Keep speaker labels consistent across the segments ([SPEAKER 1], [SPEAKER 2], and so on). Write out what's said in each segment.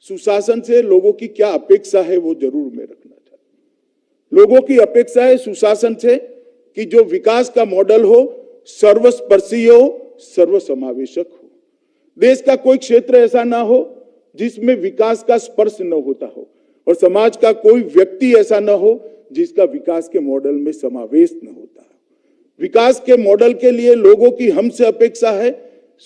[SPEAKER 1] सुशासन से लोगों की क्या अपेक्षा है वो जरूर मैं रखना चाहता हूं। लोगों की अपेक्षा है सुशासन से कि जो विकास का मॉडल हो, सर्वस्पर्शी हो, सर्वसमावेशक हो। देश का कोई क्षेत्र ऐसा ना हो जिसमें विकास का स्पर्श न होता हो, और समाज का कोई व्यक्ति ऐसा न हो जिसका विकास के मॉडल में समावेश न होता हो। विकास के मॉडल के लिए लोगों की हमसे अपेक्षा है,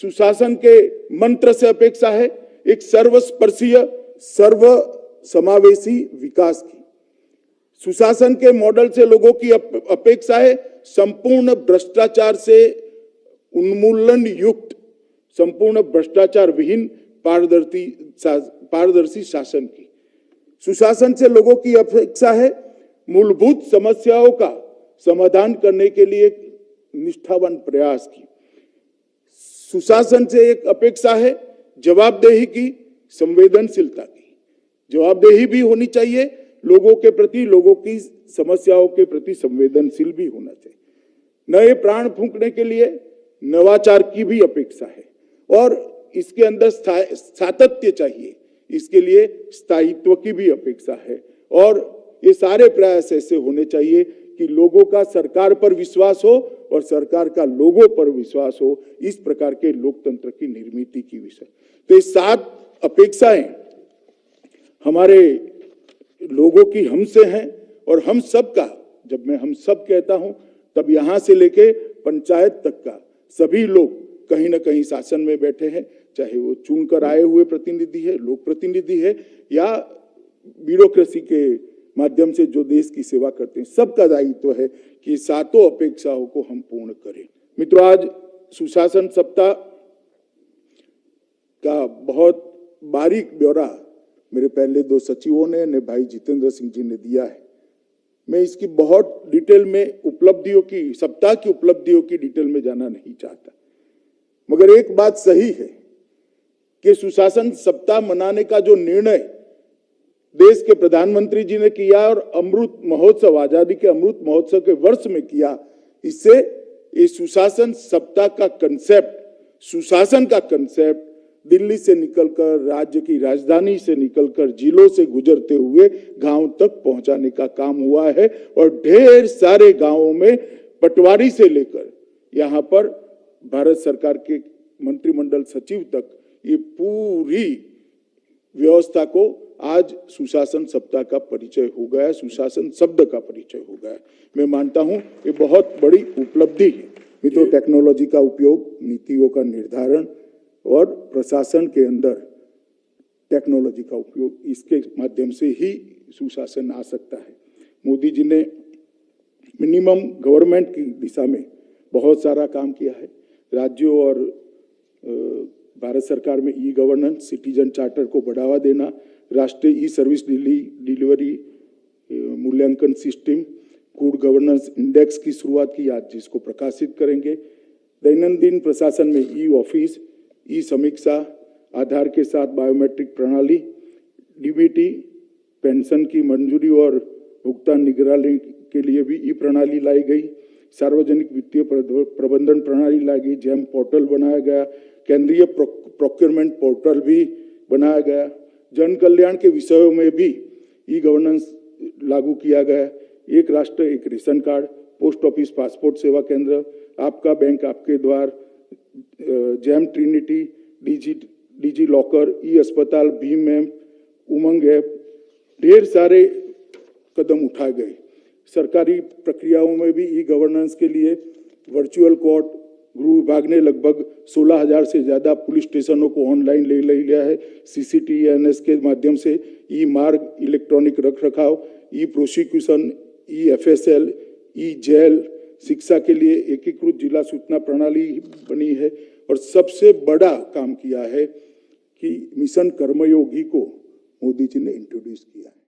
[SPEAKER 1] सुशासन के मंत्र से अपेक्षा है एक सर्वस्पर्शीय, सर्व समावेशी विकास की। सुशासन के मॉडल से लोगों की अपेक्षा है संपूर्ण भ्रष्टाचार से उन्मूलन युक्त, संपूर्ण भ्रष्टाचार विहीन पारदर्शी शासन की। सुशासन से लोगों की अपेक्षा है मूलभूत समस्याओं का समाधान करने के लिए निष्ठावान प्रयास की। सुशासन से एक अपेक्षा है जवाबदेही की, संवेदनशीलता की। जवाबदेही भी होनी चाहिए लोगों के प्रति, लोगों की समस्याओं के प्रति संवेदनशील भी होना चाहिए। नए प्राण फूंकने के लिए नवाचार की भी अपेक्षा है, और इसके अंदर सातत्य चाहिए, इसके लिए स्थायित्व की भी अपेक्षा है। और ये सारे प्रयास ऐसे होने चाहिए कि लोगों का सरकार पर विश्वास हो और सरकार का लोगों पर विश्वास हो। इस प्रकार के लोकतंत्र की निर्मित की विषय, तो ये 7 अपेक्षाएं हमारे लोगों की हमसे हैं। और हम सब का, जब मैं हम सब कहता हूं, तब यहां से लेके पंचायत तक का सभी लोग कहीं ना कहीं शासन में बैठे हैं, चाहे वो चुनकर आए हुए प्रतिनिधि है, लोक प्रतिनिधि है, या ब्यूरोक्रेसी के माध्यम से जो देश की सेवा करते हैं। सबका दायित्व है कि 7 अपेक्षाओं को हम पूर्ण करें। मित्रों, आज सुशासन सप्ताह का बहुत बारीक ब्यौरा मेरे पहले 2 सचिवों ने भाई जितेंद्र सिंह जी ने दिया है। मैं इसकी बहुत डिटेल में उपलब्धियों की, सप्ताह की उपलब्धियों की डिटेल में जाना नहीं चाहता, मगर एक बात सही है कि सुशासन सप्ताह मनाने का जो निर्णय देश के प्रधानमंत्री जी ने किया और अमृत महोत्सव, आजादी के अमृत महोत्सव के वर्ष में किया, इससे ये सुशासन सप्ताह का कंसेप्ट, सुशासन का कंसेप्ट दिल्ली से निकलकर, राज्य की राजधानी से निकलकर, जिलों से गुजरते हुए गांव तक पहुंचाने का काम हुआ है। और ढेर सारे गांवों में पटवारी से लेकर यहां पर भारत सरकार के मंत्रिमंडल सचिव तक ये पूरी व्यवस्था को आज सुशासन सप्ताह का परिचय हो गया, सुशासन शब्द का परिचय हो गया। मैं मानता हूं ये बहुत बड़ी उपलब्धि है। मित्रों, टेक्नोलॉजी का उपयोग, नीतियों का निर्धारण और प्रशासन के अंदर टेक्नोलॉजी का उपयोग, इसके माध्यम से ही सुशासन आ सकता है। मोदी जी ने मिनिमम गवर्नमेंट की दिशा में बहुत सारा काम किया है। राज्यों और भारत सरकार में ई गवर्नेंस, सिटीजन चार्टर को बढ़ावा देना, राष्ट्रीय ई सर्विस डिलीवरी मूल्यांकन सिस्टम, गुड गवर्नेंस इंडेक्स की शुरुआत की, आज जिसको प्रकाशित करेंगे। दैनंदिन प्रशासन में ई ऑफिस, ई समीक्षा, आधार के साथ बायोमेट्रिक प्रणाली, डीबीटी, पेंशन की मंजूरी और भुगतान निगरानी के लिए भी ई प्रणाली लाई गई। सार्वजनिक वित्तीय प्रबंधन प्रणाली लाई गई, जैम पोर्टल बनाया गया, केंद्रीय प्रोक्योरमेंट पोर्टल भी बनाया गया। जन कल्याण के विषयों में भी ई गवर्नेंस लागू किया गया। एक राष्ट्र एक ration card, post office passport सेवा केंद्र, आपका बैंक आपके द्वार, जैम ट्रिनिटी, डिजी लॉकर, ई अस्पताल, भीम ऐप, उमंग ऐप, ढेर सारे कदम उठाए गए। सरकारी प्रक्रियाओं में भी ई गवर्नेंस के लिए वर्चुअल कोर्ट, गृह विभाग ने लगभग 16,000 से ज्यादा पुलिस स्टेशनों को ऑनलाइन ले लिया है। CCTNS के माध्यम से ई मार्ग, इलेक्ट्रॉनिक रख रखाव, ई प्रोसिक्यूशन, ई FSL, ई जेल, शिक्षा के लिए एकीकृत जिला सूचना प्रणाली बनी है। और सबसे बड़ा काम किया है कि मिशन कर्मयोगी को मोदी जी ने इंट्रोड्यूस किया है।